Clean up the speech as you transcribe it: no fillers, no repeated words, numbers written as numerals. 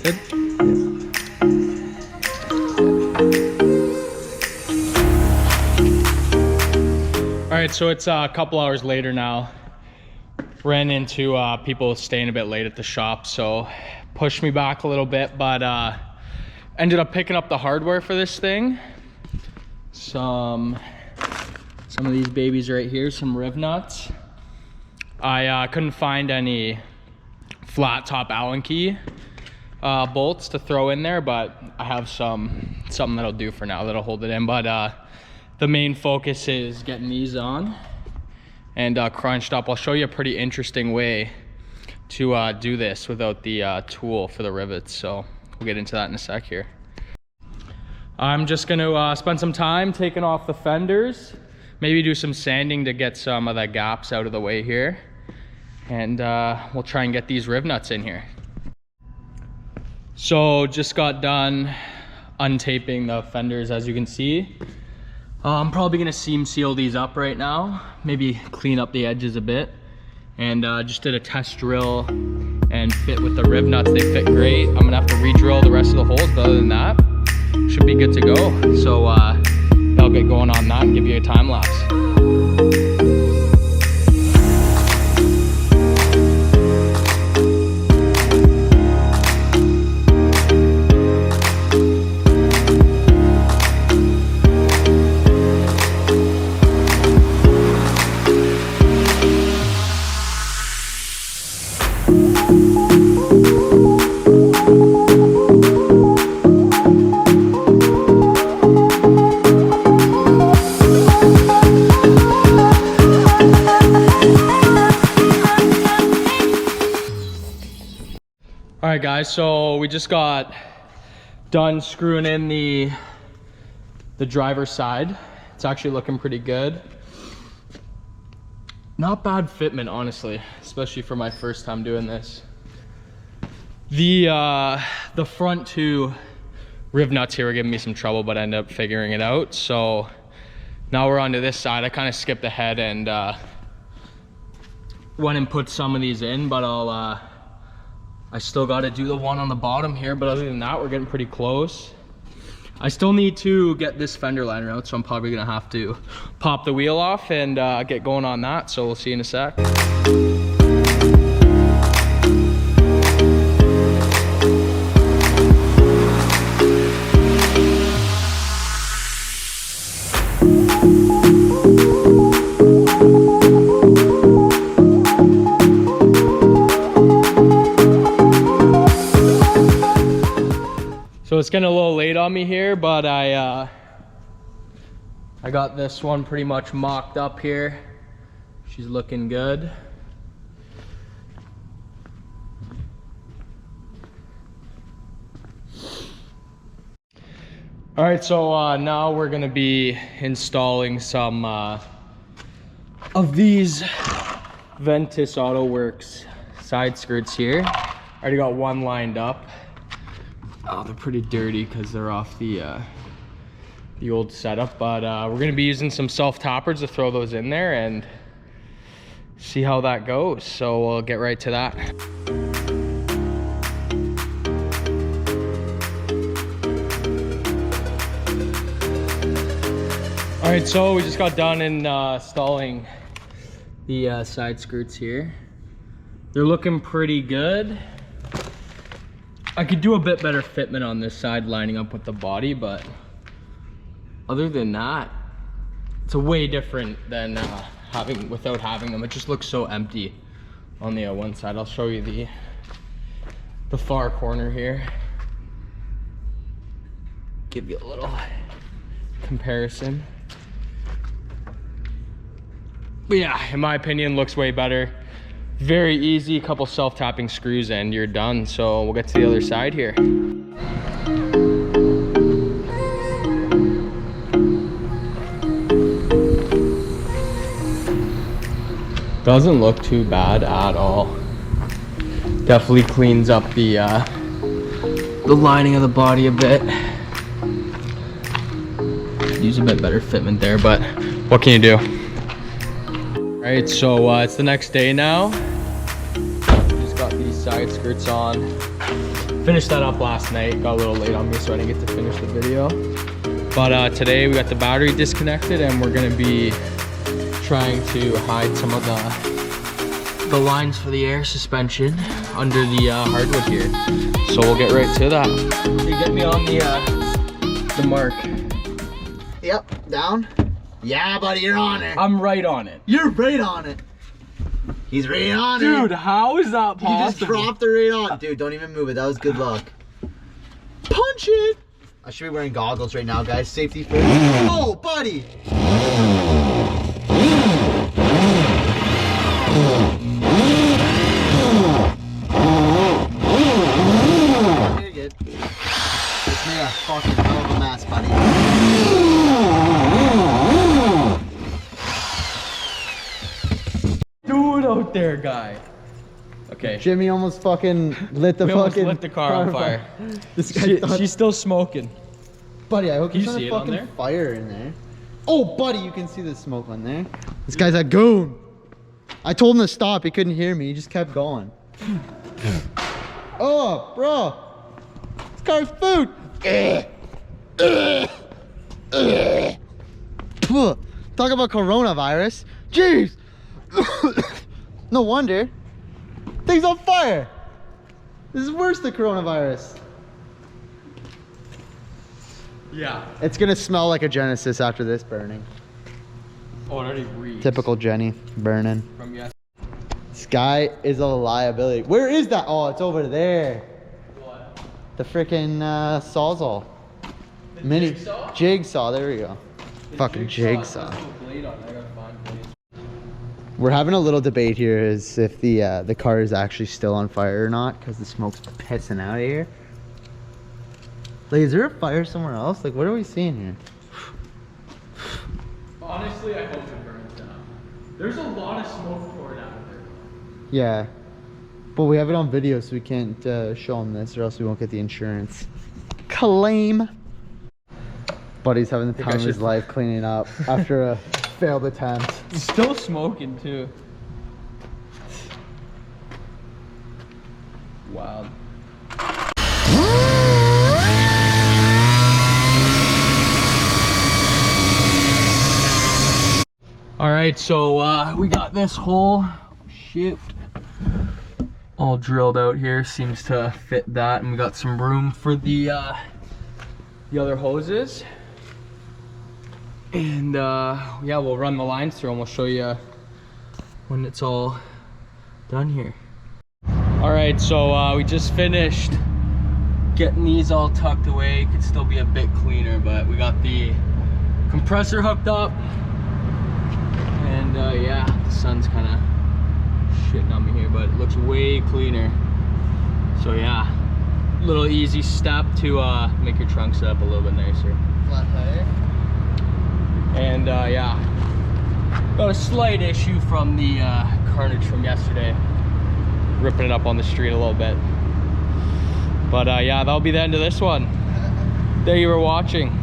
Good? All right, so it's a couple hours later now. Ran into people staying a bit late at the shop, so pushed me back a little bit, but ended up picking up the hardware for this thing. Some of these babies right here, some riv nuts. I couldn't find any flat top Allen key bolts to throw in there, but I have something that'll do for now, that'll hold it in. But the main focus is getting these on and crunched up. I'll show you a pretty interesting way to do this without the tool for the rivets, so we'll get into that in a sec here. I'm just gonna spend some time taking off the fenders, maybe do some sanding to get some of the gaps out of the way here, and we'll try and get these riv nuts in here. So just got done untaping the fenders, as you can see. I'm probably gonna seam seal these up right now, maybe clean up the edges a bit, and just did a test drill and fit with the riv nuts. They fit great. I'm gonna have to re-drill the rest of the holes, but other than that, should be good to go. So I'll get going on that and give you a time lapse. All right guys, so we just got done screwing in the driver's side. It's actually looking pretty good. Not bad fitment, honestly, especially for my first time doing this. The front two riv nuts here were giving me some trouble, but I ended up figuring it out. So now we're onto this side. I kind of skipped ahead and went and put some of these in, but I still got to do the one on the bottom here, but other than that, we're getting pretty close. I still need to get this fender liner out, so I'm probably gonna have to pop the wheel off and get going on that, so we'll see you in a sec. So it's getting a little late on me here, but I got this one pretty much mocked up here. She's looking good. All right, so now we're gonna be installing some of these Ventus AutoWorks side skirts here. I already got one lined up. Oh, they're pretty dirty because they're off the old setup, but we're gonna be using some self-tappers to throw those in there and see how that goes. So we'll get right to that. All right, so we just got done installing the side skirts here. They're looking pretty good. I could do a bit better fitment on this side lining up with the body, but other than that, it's a way different than without having them. It just looks so empty on the one side. I'll show you the far corner here. Give you a little comparison. But yeah, in my opinion, looks way better. Very easy, a couple self-tapping screws and you're done. So we'll get to the other side here. Doesn't look too bad at all. Definitely cleans up the lining of the body a bit. Use a bit better fitment there, but what can you do? All Alright, so it's the next day now. Just got these side skirts on. Finished that up last night. Got a little late on me, so I didn't get to finish the video. But today we got the battery disconnected and we're gonna be trying to hide some of the lines for the air suspension under the hardwood here. So we'll get right to that. They get me on the mark. Yep, down. Yeah, buddy, you're on it. I'm right on it. You're right on it. He's right on it. Dude, how is that possible? You just dropped it right on. Dude, don't even move it. That was good luck. Punch it. I should be wearing goggles right now, guys. Safety first. Oh, buddy. You're good. Just made a fucking hell of a mess, buddy. Do it out there, guy. Okay. Jimmy almost fucking lit the lit the car on fire. This guy She's still smoking. Buddy, I hope you there's see it not on fucking there? fire in there. Oh, buddy, you can see the smoke on there. This guy's a goon. I told him to stop. He couldn't hear me. He just kept going. Oh, bro. This car's food. Talk about coronavirus. Jeez. No wonder. Thing's on fire. This is worse than coronavirus. Yeah. It's gonna smell like a Genesis after this burning. Oh, it already reads. Typical Jenny burning. From yes. This guy is a liability. Where is that? Oh, it's over there. What? The freaking Sawzall. The Mini jigsaw? jigsaw. There we go. The Fucking jigsaw. There's no blade on it. I gotta find blades. We're having a little debate here as if the car is actually still on fire or not because the smoke's pissing out of here. Like, is there a fire somewhere else? Like, what are we seeing here? Honestly, I hope it burns down. There's a lot of smoke pouring out of there. Yeah. But we have it on video, so we can't show them this or else we won't get the insurance claim. Buddy's having the time of his life cleaning up after a failed attempt. It's still smoking too. Wild. All right, so we got this hole, shit, all drilled out here. Seems to fit that, and we got some room for the other hoses. And yeah, we'll run the lines through and we'll show you when it's all done here. All right, so we just finished getting these all tucked away. Could still be a bit cleaner, but we got the compressor hooked up. And yeah, the sun's kind of shitting on me here, but it looks way cleaner. So yeah, little easy step to make your trunk set up a little bit nicer. Flat tire. And yeah, got a slight issue from the carnage from yesterday, ripping it up on the street a little bit. But yeah, that'll be the end of this one. There you were watching.